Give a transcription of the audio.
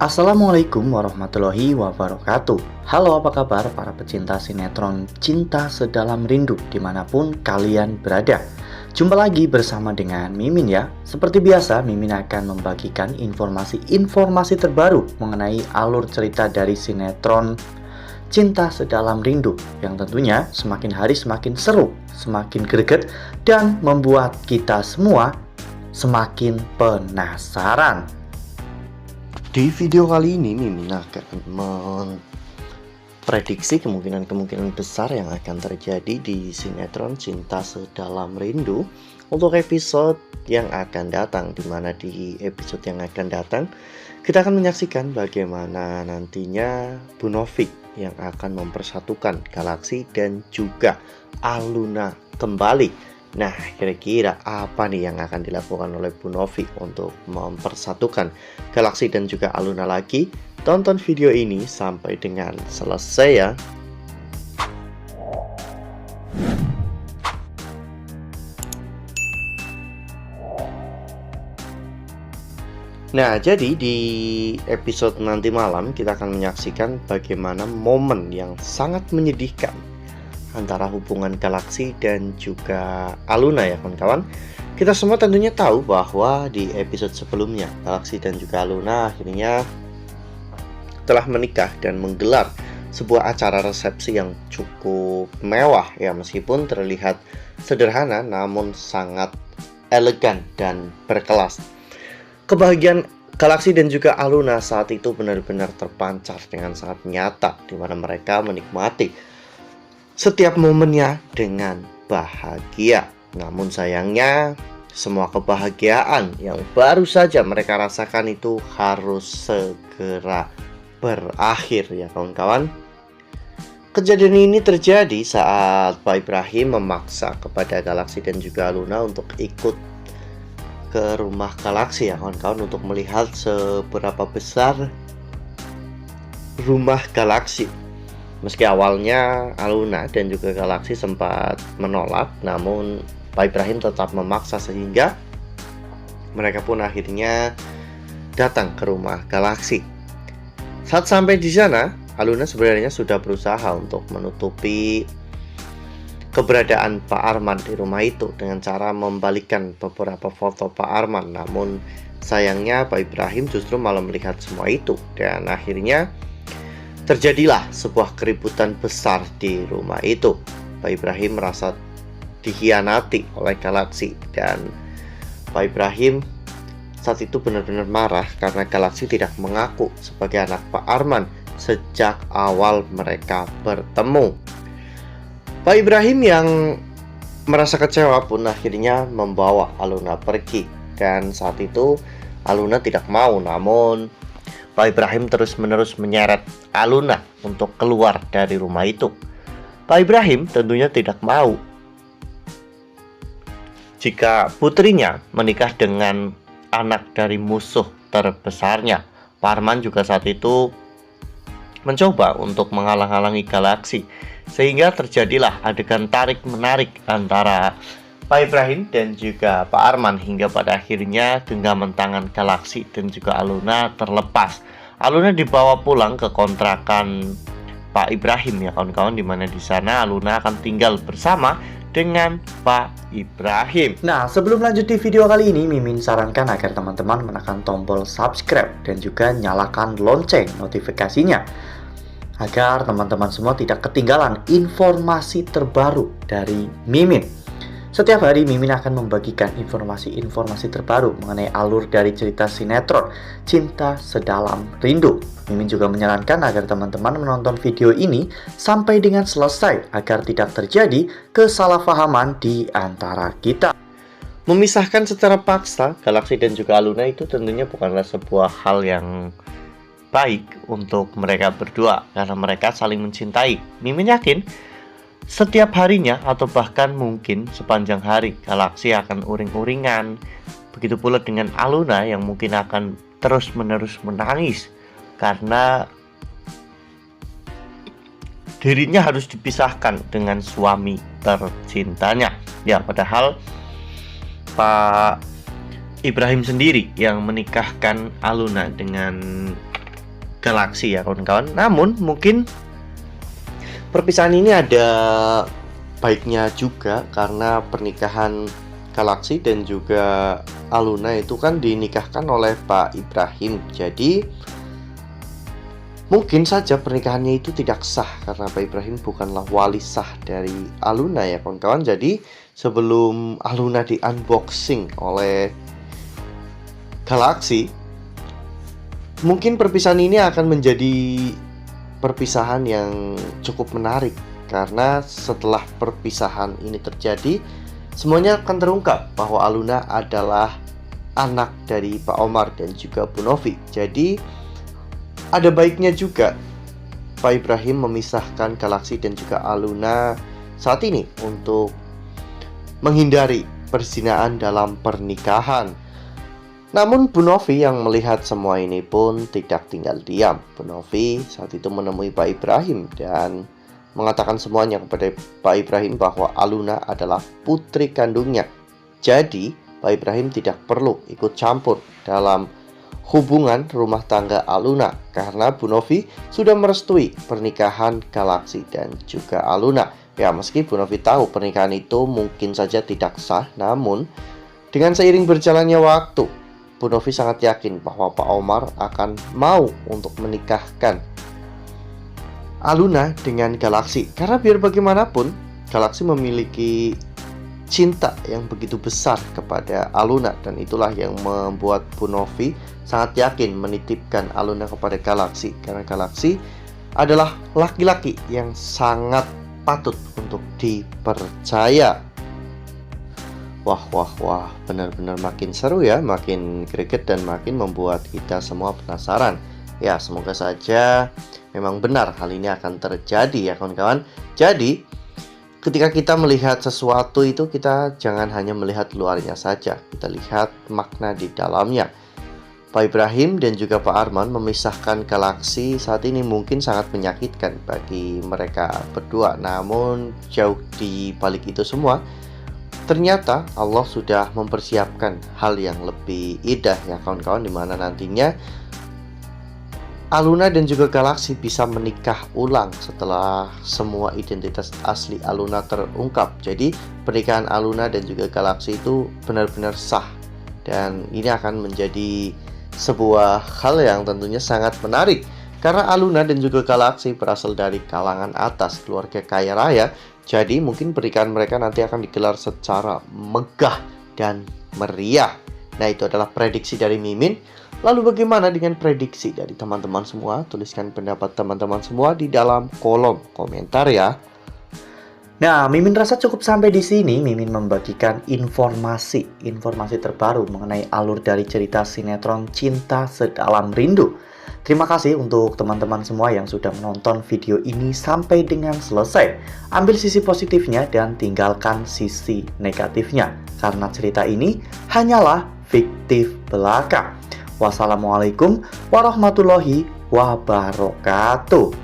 Assalamualaikum warahmatullahi wabarakatuh. Halo, apa kabar para pecinta sinetron Cinta Sedalam Rindu dimanapun kalian berada. Jumpa lagi bersama dengan Mimin ya. Seperti biasa, Mimin akan membagikan informasi terbaru mengenai alur cerita dari sinetron Cinta Sedalam Rindu yang tentunya semakin hari semakin seru, semakin greget, dan membuat kita semua semakin penasaran. Di video kali ini Mimin akan memprediksi kemungkinan besar yang akan terjadi di sinetron Cinta Sedalam Rindu untuk episode yang akan datang, dimana di episode yang akan datang kita akan menyaksikan bagaimana nantinya Bu Novik yang akan mempersatukan Galaksi dan juga Aluna kembali. Nah, kira-kira apa nih yang akan dilakukan oleh Bu Novik untuk mempersatukan Galaksi dan juga Aluna lagi? Tonton video ini sampai dengan selesai ya. Nah, jadi di episode nanti malam kita akan menyaksikan bagaimana momen yang sangat menyedihkan antara hubungan Galaksi dan juga Aluna ya kawan-kawan. Kita semua tentunya tahu bahwa di episode sebelumnya Galaksi dan juga Aluna akhirnya telah menikah dan menggelar sebuah acara resepsi yang cukup mewah ya, meskipun terlihat sederhana namun sangat elegan dan berkelas. Kebahagiaan Galaksi dan juga Aluna saat itu benar-benar terpancar dengan sangat nyata, di mana mereka menikmati setiap momennya dengan bahagia. Namun sayangnya semua kebahagiaan yang baru saja mereka rasakan itu harus segera berakhir ya kawan-kawan. Kejadian ini terjadi saat Pak Ibrahim memaksa kepada Galaksi dan juga Aluna untuk ikut ke rumah Galaksi ya kawan-kawan, untuk melihat seberapa besar rumah Galaksi. Meski awalnya Aluna dan juga Galaksi sempat menolak, namun Pak Ibrahim tetap memaksa sehingga mereka pun akhirnya datang ke rumah Galaksi. Saat sampai di sana, Aluna sebenarnya sudah berusaha untuk menutupi keberadaan Pak Arman di rumah itu dengan cara membalikkan beberapa foto Pak Arman. Namun sayangnya Pak Ibrahim justru malah melihat semua itu, dan akhirnya terjadilah sebuah keributan besar di rumah itu. Pak Ibrahim merasa dikhianati oleh Galaksi, dan Pak Ibrahim saat itu benar-benar marah karena Galaksi tidak mengaku sebagai anak Pak Arman sejak awal mereka bertemu. Pak Ibrahim yang merasa kecewa pun akhirnya membawa Aluna pergi, dan saat itu Aluna tidak mau, namun Pak Ibrahim terus-menerus menyeret Aluna untuk keluar dari rumah itu. Pak Ibrahim tentunya tidak mau jika putrinya menikah dengan anak dari musuh terbesarnya. Pak Arman juga saat itu mencoba untuk menghalang-halangi Galaksi, sehingga terjadilah adegan tarik-menarik antara Pak Ibrahim dan juga Pak Arman, hingga pada akhirnya genggaman tangan Galaksi dan juga Aluna terlepas. Aluna dibawa pulang ke kontrakan Pak Ibrahim ya kawan-kawan, dimana di sana Aluna akan tinggal bersama dengan Pak Ibrahim. Nah, sebelum lanjut di video kali ini, Mimin sarankan agar teman-teman menekan tombol subscribe dan juga nyalakan lonceng notifikasinya, agar teman-teman semua tidak ketinggalan informasi terbaru dari Mimin. Setiap hari Mimin akan membagikan informasi-informasi terbaru mengenai alur dari cerita sinetron Cinta Sedalam Rindu. Mimin juga menyarankan agar teman-teman menonton video ini sampai dengan selesai agar tidak terjadi kesalahpahaman di antara kita. Memisahkan secara paksa Galaksi dan juga Aluna itu tentunya bukanlah sebuah hal yang baik untuk mereka berdua, karena mereka saling mencintai. Mimin yakin setiap harinya atau bahkan mungkin sepanjang hari Galaksi akan uring-uringan. Begitu pula dengan Aluna yang mungkin akan terus-menerus menangis karena dirinya harus dipisahkan dengan suami tercintanya. Ya, padahal Pak Ibrahim sendiri yang menikahkan Aluna dengan Galaksi ya kawan-kawan. Namun mungkin perpisahan ini ada baiknya juga, karena pernikahan Galaksi dan juga Aluna itu kan dinikahkan oleh Pak Ibrahim. Jadi mungkin saja pernikahannya itu tidak sah karena Pak Ibrahim bukanlah wali sah dari Aluna ya kawan-kawan. Jadi sebelum Aluna di unboxing oleh Galaksi, mungkin perpisahan ini akan menjadi perpisahan yang cukup menarik, karena setelah perpisahan ini terjadi, semuanya akan terungkap bahwa Aluna adalah anak dari Pak Omar dan juga Bu Novi. Jadi ada baiknya juga Pak Ibrahim memisahkan Galaksi dan juga Aluna saat ini untuk menghindari perzinahan dalam pernikahan. Namun Bu Novi yang melihat semua ini pun tidak tinggal diam. Bu Novi saat itu menemui Pak Ibrahim dan mengatakan semuanya kepada Pak Ibrahim bahwa Aluna adalah putri kandungnya. Jadi Pak Ibrahim tidak perlu ikut campur dalam hubungan rumah tangga Aluna, karena Bu Novi sudah merestui pernikahan Galaksi dan juga Aluna. Ya, meski Bu Novi tahu pernikahan itu mungkin saja tidak sah, namun dengan seiring berjalannya waktu, Bu Novi sangat yakin bahwa Pak Omar akan mau untuk menikahkan Aluna dengan Galaksi. Karena biar bagaimanapun, Galaksi memiliki cinta yang begitu besar kepada Aluna, dan itulah yang membuat Bu Novi sangat yakin menitipkan Aluna kepada Galaksi, karena Galaksi adalah laki-laki yang sangat patut untuk dipercaya. Wah, benar-benar makin seru ya, makin greget dan makin membuat kita semua penasaran. Ya, semoga saja memang benar hal ini akan terjadi ya kawan-kawan. Jadi ketika kita melihat sesuatu itu, kita jangan hanya melihat luarnya saja, kita lihat makna di dalamnya. Pak Ibrahim dan juga Pak Arman memisahkan Galaksi saat ini mungkin sangat menyakitkan bagi mereka berdua. Namun jauh di balik itu semua, ternyata Allah sudah mempersiapkan hal yang lebih indah ya kawan-kawan, dimana nantinya Aluna dan juga Galaksi bisa menikah ulang setelah semua identitas asli Aluna terungkap. Jadi pernikahan Aluna dan juga Galaksi itu benar-benar sah, dan ini akan menjadi sebuah hal yang tentunya sangat menarik, karena Aluna dan juga Galaksi berasal dari kalangan atas, keluarga kaya raya. Jadi mungkin pernikahan mereka nanti akan digelar secara megah dan meriah. Nah, itu adalah prediksi dari Mimin. Lalu bagaimana dengan prediksi dari teman-teman semua? Tuliskan pendapat teman-teman semua di dalam kolom komentar ya. Nah, Mimin rasa cukup sampai di sini. Mimin membagikan informasi terbaru mengenai alur dari cerita sinetron Cinta Sedalam Rindu. Terima kasih untuk teman-teman semua yang sudah menonton video ini sampai dengan selesai. Ambil sisi positifnya dan tinggalkan sisi negatifnya, karena cerita ini hanyalah fiktif belaka. Wassalamualaikum warahmatullahi wabarakatuh.